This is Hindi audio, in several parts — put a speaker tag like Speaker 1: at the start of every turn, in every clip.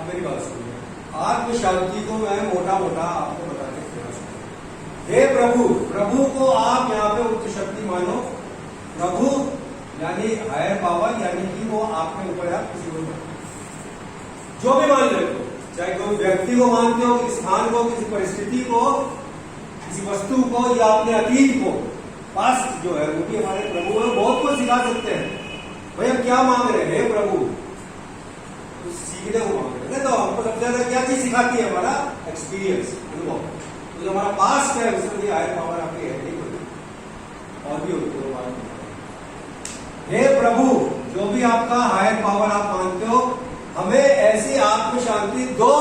Speaker 1: अब मेरी बात सुनिए, आत्म शांति को मैं मोटा मोटा आपको बताने का प्रयास करूं। हे प्रभु, प्रभु को आप यहाँ पे उच्च शक्ति मानो। प्रभु यानी हायर पावर, यानी कि वो आपके ऊपर है, किसी को जो भी मान लेते हो, चाहे कोई व्यक्ति को मानते हो, किसी स्थान को, किसी परिस्थिति को, किसी वस्तु को, या अपने अतीत को, पास्ट जो है वो भी हमारे प्रभु है, बहुत कुछ सिखा सकते हैं। भाई हम क्या मांग रहे हैं? हे प्रभु, कुछ सीखने को मांग रहे हैं। तो हमको सबसे ज्यादा क्या चीज सिखाती है? हमारा एक्सपीरियंस, अनुभव। तो जो हमारा पास्ट है उसके लिए हायर पावर आपकी है नहीं होती, और भी होती है। हे प्रभु, जो भी आपका हायर पावर आप मानते हो, हमें ऐसी आत्म शांति दो।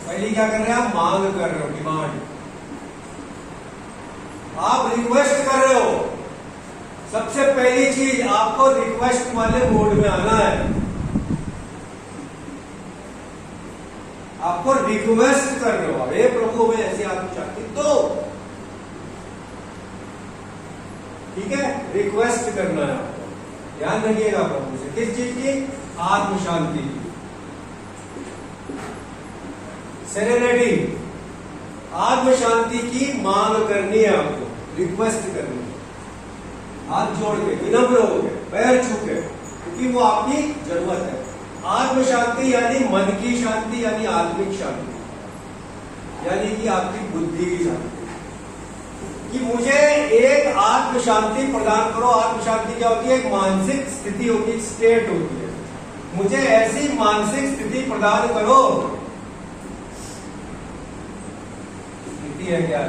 Speaker 1: पहली क्या कर रहे हैं? आप मांग कर रहे हो, डिमांड, आप रिक्वेस्ट कर रहे हो। सबसे पहली चीज आपको रिक्वेस्ट वाले मोड में आना है। आपको रिक्वेस्ट कर रहे हो, हे प्रभु में ऐसी आत्म शांति दो। ठीक है, रिक्वेस्ट करना है आपको। ध्यान रखिएगा प्रभु से, किस चीज की? आत्म शांति की, सेरेनिटी, आत्म शांति की मांग करनी है आपको, रिक्वेस्ट करनी है। हाथ जोड़ के, विनम्र हो के, पैर छू के, क्योंकि वो आपकी जरूरत है। आत्म शांति यानी मन की शांति, यानी आत्मिक शांति, यानी कि आपकी बुद्धि की शांति, कि मुझे एक आत्म शांति प्रदान करो। आत्म शांति क्या होती है? एक मानसिक स्थिति होती है, स्टेट होती है। मुझे ऐसी मानसिक स्थिति प्रदान करो। स्थिति है क्या?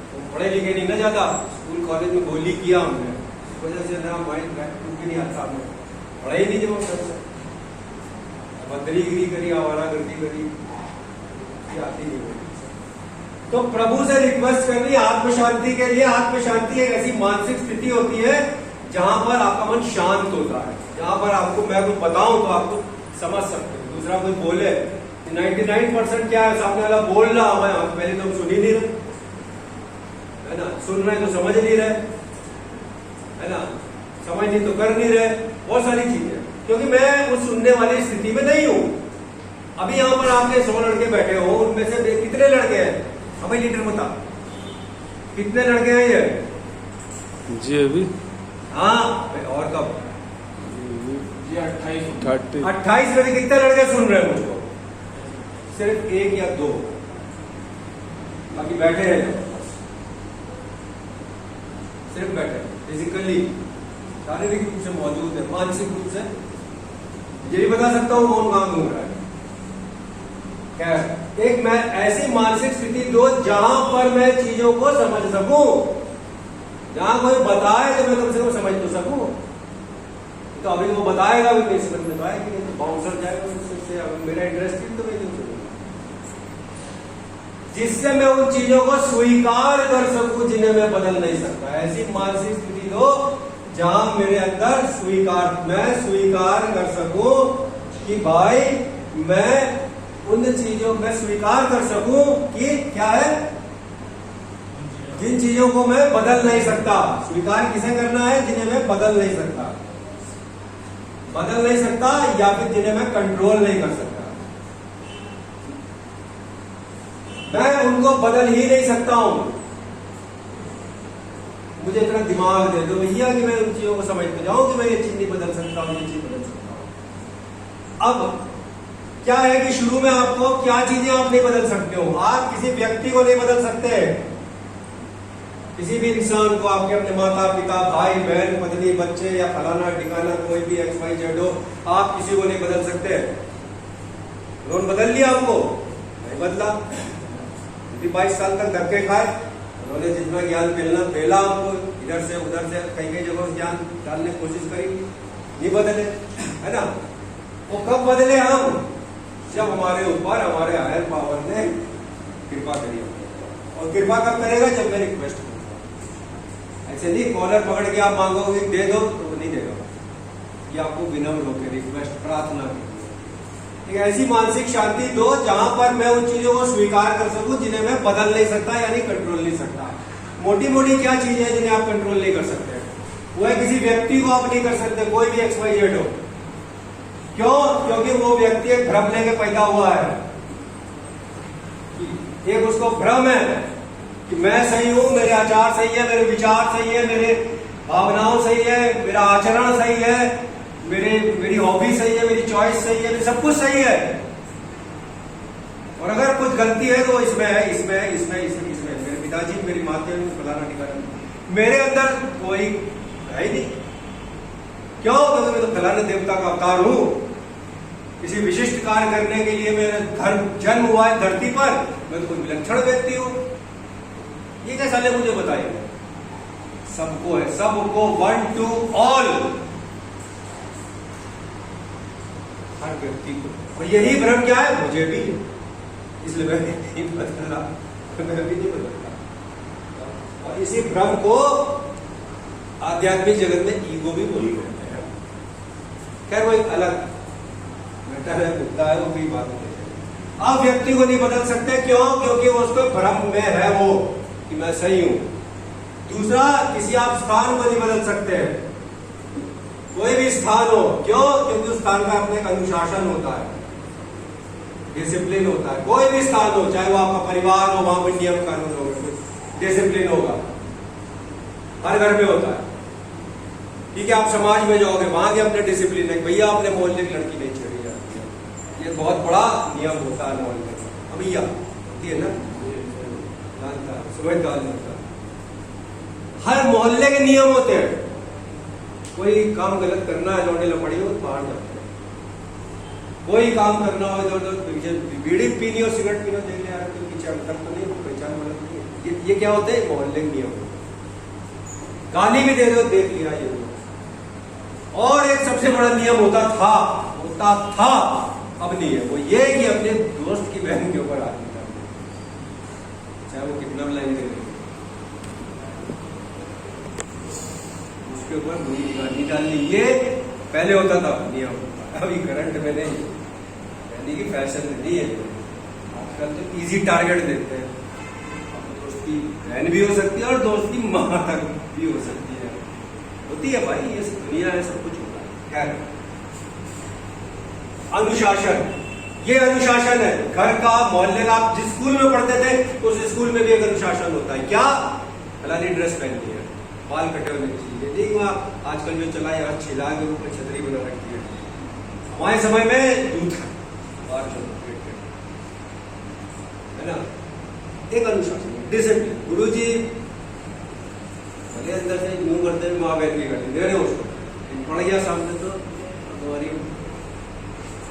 Speaker 1: तो पढ़े लिखे नहीं ना ज्यादा, स्कूल कॉलेज में गोली किया हमने, इस वजह से मेरा माइंड भी नहीं आता। हमने पढ़ा ही नहीं, जब हम बदरीगिरी करी, आवारागर्दी करी, आती नहीं। तो प्रभु से रिक्वेस्ट करनी आत्म शांति के लिए। आत्म शांति एक ऐसी मानसिक स्थिति होती है जहां पर आपका मन शांत होता है, जहां पर आपको मैं कुछ बताऊं तो आपको समझ सकते हो। दूसरा कोई बोले, 99% क्या है? सामने वाला बोल रहा है, पहले तो हम सुन ही नहीं रहे, है ना? सुन रहे तो समझ नहीं रहे, है ना? समझ नहीं तो कर नहीं रहे, बहुत सारी चीजें, क्योंकि मैं उस सुनने वाली स्थिति में नहीं हूं। अभी यहां पर आपके 100 लड़के बैठे हो, उनमें से कितने लड़के हैं? हमें लीडर बता, कितने लड़के हैं ये?
Speaker 2: जी अभी,
Speaker 1: हाँ, और कब?
Speaker 2: जी 28
Speaker 1: लड़के। कितने लड़के सुन रहे हैं मुझको? सिर्फ 1 या 2, बाकी बैठे हैं, सिर्फ बैठे, फिजिकली, शारीरिक रूप से मौजूद है, मानसिक रूप से ये भी बता सकता हूं कौन कहां घूम रहा है। क्या एक मैं ऐसी मानसिक स्थिति दो जहां पर मैं चीजों को समझ सकूं, जहां कोई बताए तो मैं कम से कम समझ तो सकूं। तो अभी वो बताएगा भी नहीं समझ में तो आएगी नहीं, तो बाउंसर जाएगा उससे, मेरा इंटरेस्ट तो मैं नहीं सुनूंगा। जिससे मैं उन चीजों को स्वीकार कर सकूं जिन्हें मैं बदल नहीं सकता। ऐसी मानसिक स्थिति दो जहां मेरे अंदर मैं स्वीकार कर सकूं कि भाई मैं उन चीजों में स्वीकार कर सकूं कि क्या है, जिन चीजों को मैं बदल नहीं सकता। स्वीकार किसे करना है? जिन्हें मैं बदल नहीं सकता, या फिर जिन्हें मैं कंट्रोल नहीं कर सकता। मैं उनको बदल ही नहीं सकता हूं। मुझे इतना दिमाग दे दो भैया कि मैं उन चीजों को समझ के जाऊं कि मैं ये चीज नहीं बदल सकता हूं, ये चीज बदल सकता हूं। अब क्या है कि शुरू में आपको क्या चीजें आप नहीं बदल सकते हो? आप किसी व्यक्ति को नहीं बदल सकते, किसी भी इंसान को, आपके अपने माता पिता, भाई बहन, पत्नी, बच्चे, या फलाना ठिकाना कोई भी XYZ हो, आप किसी को नहीं बदल सकते। उन्होंने बदल लिया आपको? नहीं बदला। 22 साल तक धक्के खाए, उन्होंने जितना ज्ञान फैला आपको, इधर से उधर से कई जगहों ज्ञान डालने की कोशिश करी, नहीं बदले, है ना? वो कब बदले? हम जब हमारे ऊपर हमारे हायर पावर ने कृपा करी। और कृपा कब करेगा? जब मैं रिक्वेस्ट करूंगा। ऐसे नहीं कॉलर पकड़ के आप मांगोगे दे दो तो वो नहीं देगा, ये आपको विनम्र होकर रिक्वेस्ट, प्रार्थना की। एक ऐसी मानसिक शांति दो जहां पर मैं उन चीजों को स्वीकार कर सकूं जिन्हें मैं बदल नहीं सकता, यानी कंट्रोल नहीं सकता। मोटी मोटी क्या चीजें हैं जिन्हें आप कंट्रोल नहीं कर सकते? वो है किसी व्यक्ति को आप नहीं कर सकते, कोई भी XYZ हो। क्यों? क्योंकि वो व्यक्ति एक भ्रम लेके पैदा हुआ है। एक उसको भ्रम है कि मैं सही हूं, मेरे आचार सही है, मेरे विचार सही है, मेरे भावनाओं सही है, मेरा आचरण सही है, मेरी हॉबी सही है, मेरी चॉइस सही है, सब कुछ सही है। और अगर कुछ गलती है तो इसमें है, इसमें मेरे पिताजी, मेरी माता, फलाना ठिकाना, मेरे अंदर कोई है ही नहीं। क्यों? क्योंकि मैं तो फलाने देवता का अवतार हूं। किसी विशिष्ट कार्य करने के लिए मेरा जन्म हुआ है धरती पर, मैं तो कोई विलक्षण व्यक्ति हूं। ये कैसा ले मुझे बताइए। सबको है, सबको, वन टू ऑल, हर व्यक्ति को। और यही भ्रम क्या है? मुझे भी, इसलिए मैं नहीं बदला, मैं भी नहीं बदलता। और इसी भ्रम को आध्यात्मिक जगत में ईगो भी बोली करते हैं। खैर वो एक अलग मैटर है, मुद्दा है, वो भी बात होती है। आप व्यक्ति को नहीं बदल सकते। क्यों? क्योंकि वो उसको भ्रम में है वो कि मैं सही हूं। दूसरा, किसी आप स्थान को नहीं बदल सकते हैं, कोई भी स्थान हो। क्यों? क्योंकि उस स्थान का अपने एक अनुशासन होता है, डिसिप्लिन होता है। कोई भी स्थान हो, चाहे वो आपका परिवार हो, वहां पर नियम कानून होगा, डिसिप्लिन होगा, हर घर में होता है। ठीक है, आप समाज में जाओगे, वहां के अपने डिसिप्लिन है। भैया अपने मोहल्ले की लड़की नहीं छेड़ी जाती है, ये बहुत बड़ा नियम होता है मोहल्ले का। भैया होती है ना, समझदार होता है। हर मोहल्ले के नियम होते हैं। कोई काम गलत करना है, लौटे लपड़ी हो, बाहर जाते हैं। कोई काम करना हो, इधर उधर बीड़ी पीनी हो, सिगरेट पीना, देख लिया तो पीछे अंतर तो नहीं, पहचान वाला नहीं। ये क्या होते हैं? मोहल्ले के नियम। गाली भी दे दो, देख लिया ये। और एक सबसे बड़ा नियम होता था, अब नहीं है, वो ये कि अपने दोस्त की बहन के ऊपर आदमी डालना, चाहे वो कितना भी लाइन दे, उसके ऊपर बुरी गाली डालनी। ये पहले होता था नियम, अभी करंट में नहीं, यानी कि फैशन में नहीं है। आजकल तो इजी टारगेट देते हैं। दोस्त की बहन भी हो सकती है और दोस्त की मां तक भी हो सकती है, होती है भाई, ये दुनिया है, सब कुछ होता है। खैर, अनुशासन, ये अनुशासन है घर का, मोहल्ले का। आप जिस स्कूल में पढ़ते थे उस स्कूल में भी एक अनुशासन होता है। क्या? फलानी ड्रेस पहननी है, बाल कटे होने चाहिए, नहीं वहां आजकल जो चला यार, छिला के ऊपर छतरी बना रखी है। हमारे समय में जूता बाहर है ना, एक अनुशासन, डिसिप्लिन। गुरु जी भले अंदर से यूं करते हैं, माँ बहन की करते दे रहे हो उसको, पड़ गया सामने तो तुम्हारी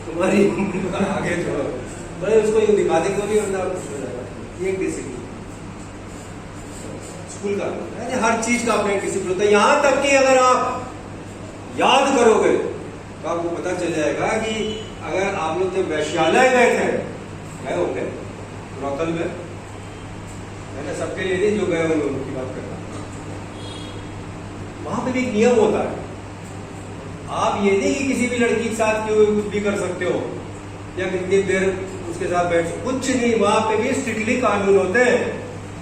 Speaker 1: आगे तो बड़े उसको यूं दिखा देंगे भी, ये एक डिसिप्लिन स्कूल का है। हर चीज का अपना डिसिप्लिन होता है। यहां तक कि अगर आप याद करोगे तो आपको पता चल जाएगा कि अगर आप लोग जब वैश्यालय गए होंगे, ब्रोथल में, मैंने सबके लिए नहीं, जो गए होंगे उनकी बात करता, वहां पे भी एक नियम होता है। आप ये नहीं कि किसी भी लड़की के साथ क्यों कुछ भी कर सकते हो या कितनी देर उसके साथ बैठ, कुछ नहीं। वहां पे भी स्ट्रिक्टली कानून होते हैं।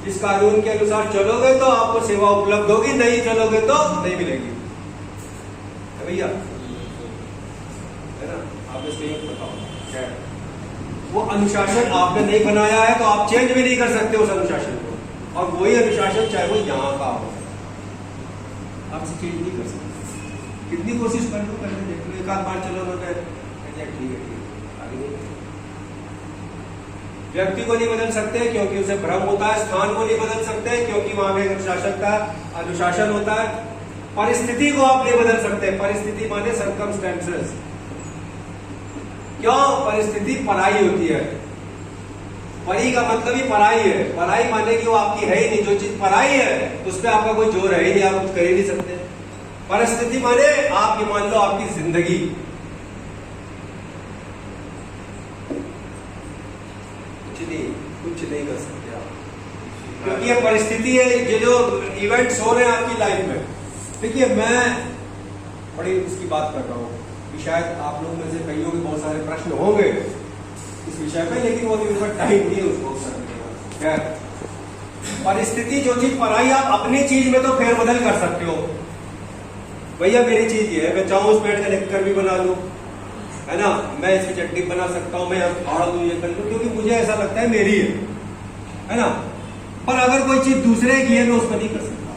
Speaker 1: इस कानून के अनुसार चलोगे तो आपको सेवा उपलब्ध होगी, नहीं चलोगे तो नहीं मिलेगी। है भैया, है ना? आप इसको यूं बताओ, वो अनुशासन आपने नहीं बनाया है तो आप चेंज भी नहीं कर सकते उस अनुशासन को। और वही अनुशासन चाहे वो यहां का हो, आप इसे चेंज नहीं कर सकते। कितनी कोशिश कर लो, करके देख लो, एक आध बार चलो तो ठीक है, आगे नहीं। व्यक्ति को नहीं बदल सकते क्योंकि उसे भ्रम होता है। स्थान को नहीं बदल सकते क्योंकि वहां पे अनुशासन का अनुशासन होता है। परिस्थिति को आप नहीं बदल सकते। परिस्थिति माने सर्कमस्टेंसेस। क्यों? परिस्थिति पराई होती है। परी का मतलब ही पराई है। पराई माने कि वो आपकी है ही नहीं। जो चीज पराई है उस पर आपका कोई जोर है ही नहीं, आप कुछ कर ही नहीं सकते। परिस्थिति माने आप ये मान लो आपकी जिंदगी, कुछ नहीं कर सकते आप, क्योंकि ये परिस्थिति है। ये जो इवेंट्स हो रहे हैं आपकी लाइफ में, देखिए मैं बड़ी इसकी बात कर रहा हूँ कि शायद आप लोगों में से कईयों के बहुत सारे प्रश्न होंगे इस विषय पे, लेकिन वो भी टाइम नहीं है उसको करने का। परिस्थिति जो चीज पराई, आप अपनी चीज में तो फेरबदल कर सकते हो। भैया मेरी चीज ये है, मैं चाहूं उस पेड़ का नेक्टर भी बना लूं, है ना, मैं इसकी चटनी बना सकता हूं, मैं फाड़ दूं, ये कर लूं, क्योंकि मुझे ऐसा लगता है मेरी है ना। पर अगर कोई चीज दूसरे की है मैं उसको नहीं कर सकता,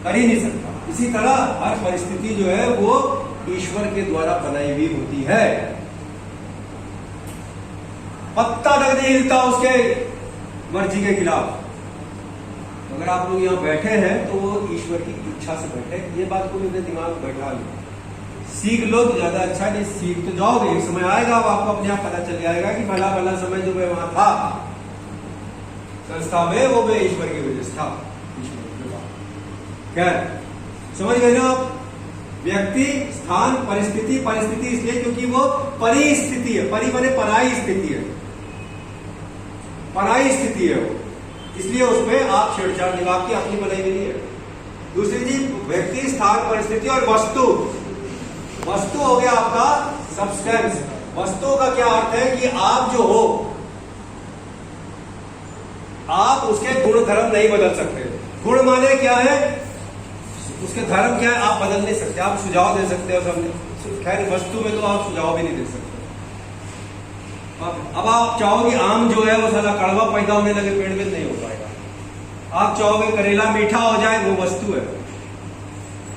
Speaker 1: कर ही नहीं सकता। इसी तरह हर परिस्थिति जो है वो ईश्वर के द्वारा बनाई हुई होती है। पत्ता तक नहीं हिलता उसके मर्जी के खिलाफ। अगर आप लोग यहाँ बैठे हैं तो वो ईश्वर की इच्छा से बैठे, ये बात को मेरे दिमाग में बैठा लो। सीख लो तो ज्यादा अच्छा, नहीं सीख तो जाओगे, एक समय आएगा अब आपको अपने आप पता चल जाएगा कि भला भला समय जो मैं वहां था संस्था में, वो मैं ईश्वर की वजह से था। क्या समझ गए ना आप? व्यक्ति, स्थान, परिस्थिति। परिस्थिति इसलिए क्योंकि वो परिस्थिति है, परि माने पराई स्थिति है, पराई स्थिति है वो, इसलिए उसमें आप छेड़छाड़ नहीं, आपकी अपनी बनाई हुई नहीं है। दूसरी चीज व्यक्ति, स्थान, परिस्थिति और वस्तु। वस्तु हो गया आपका सब्सटेंस। वस्तु का क्या अर्थ है कि आप जो हो, आप उसके गुण धर्म नहीं बदल सकते। गुण माने क्या है, उसके धर्म क्या है, आप बदल नहीं सकते। आप सुझाव दे सकते हो सबने, खैर वस्तु में तो आप सुझाव भी नहीं दे सकते। अब आप चाहोगे आम जो है वो साला कड़वा पैदा होने लगे पेड़ में, नहीं हो पाएगा। आप चाहोगे करेला मीठा हो जाए, वो वस्तु है,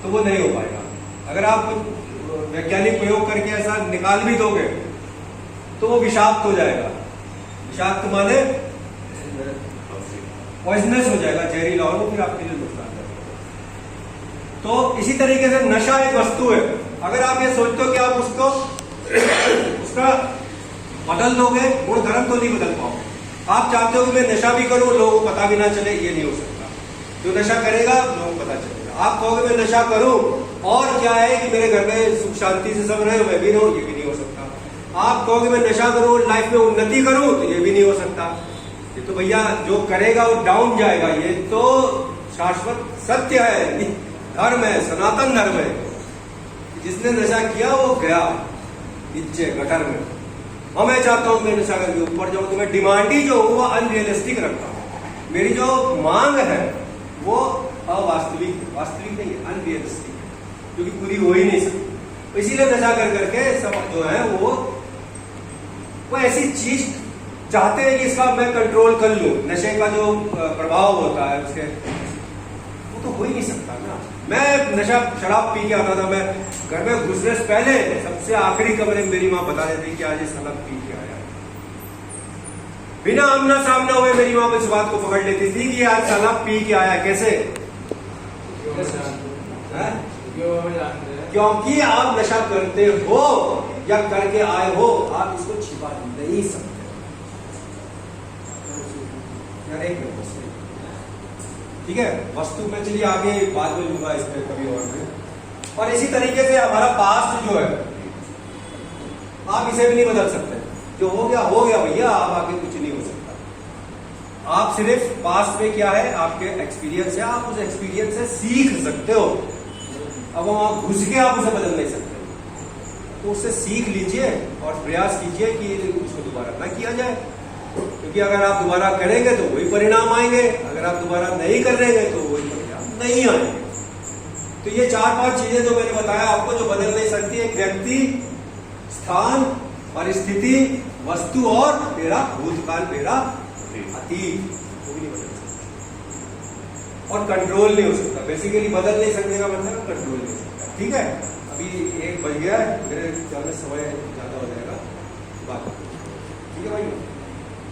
Speaker 1: तो वो नहीं हो पाएगा। अगर आप वैज्ञानिक प्रयोग करके ऐसा निकाल भी दोगे तो वो विषाक्त हो जाएगा। विषाक्त माने पॉइजनस हो जाएगा, जहरीला, और वो फिर आपके लिए नुकसान है। तो इसी तरीके से नशा एक वस्तु है। अगर आप ये सोचते हो कि आप उसको उसका बदल दोगे, गुण धर्म तो नहीं बदल पाओगे। आप चाहते हो कि मैं नशा भी करूं, लोगों को पता भी ना चले, ये नहीं हो सकता। जो नशा करेगा लोगों को पता चलेगा। आप कहोगे मैं नशा करूं और क्या है कि मेरे घर में सुख शांति से सब रहे, मैं भी रहूं, ये भी नहीं हो सकता। आप कहोगे मैं नशा करूं, लाइफ में उन्नति करूं, तो ये भी नहीं हो सकता। ये तो भैया जो करेगा वो डाउन जाएगा, ये तो शाश्वत सत्य है, धर्म है, सनातन धर्म है। जिसने नशा किया वो गया नीचे गटर में। और मैं चाहता हूं मैं नशा करके ऊपर जाऊं, तो मैं डिमांड ही जो वो अनरियलिस्टिक रखता हूं। मेरी जो मांग है वो अवास्तविक, वास्तविक नहीं है, अनरियलिस्टिक है, क्योंकि पूरी हो ही नहीं सकती। इसीलिए नशा कर करके सब जो है वो ऐसी चीज चाहते हैं कि इसका मैं कंट्रोल कर लूं। नशे का जो प्रभाव होता है उसके, वो तो हो ही नहीं सकता ना। मैं नशा शराब पी के आता था, मैं घर में घुसने से पहले सबसे आखिरी कमरे में मेरी माँ बता देती कि आज ये साला पी के आया। बिना आमना सामना हुए मेरी माँ इस बात को पकड़ लेती थी कि आज साला पी के आया। कैसे? क्योंकि आप नशा करते हो या करके आए हो, आप इसको छिपा नहीं सकते। ठीक है, वस्तु में चलिए आगे बाद में लूंगा इस पे कभी और में। और इसी तरीके से हमारा पास्ट जो है, आप इसे भी नहीं बदल सकते। जो हो गया भैया, आप आगे कुछ नहीं हो सकता। आप सिर्फ पास्ट में क्या है, आपके एक्सपीरियंस है, आप उस एक्सपीरियंस से सीख सकते हो। अब वहां घुस के आप उसे बदल नहीं सकते, तो उससे सीख लीजिए और प्रयास कीजिए कि उसको दोबारा ना किया जाए। क्योंकि अगर आप दोबारा करेंगे तो वही परिणाम आएंगे, अगर आप दोबारा नहीं करेंगे तो वही परिणाम नहीं आएंगे। तो ये 4-5 चीजें जो मैंने बताया आपको, जो बदल नहीं सकती, एक व्यक्ति, स्थान, परिस्थिति, वस्तु और मेरा भूतकाल, मेरा अतीत, वो भी नहीं बदल सकता। और कंट्रोल नहीं हो सकता। बेसिकली बदल नहीं सकने का मतलब कंट्रोल नहीं हो सकता। ठीक है, अभी 1 बज गया है, मेरे ख्याल में समय ज्यादा हो जाएगा बात। ठीक है भाई।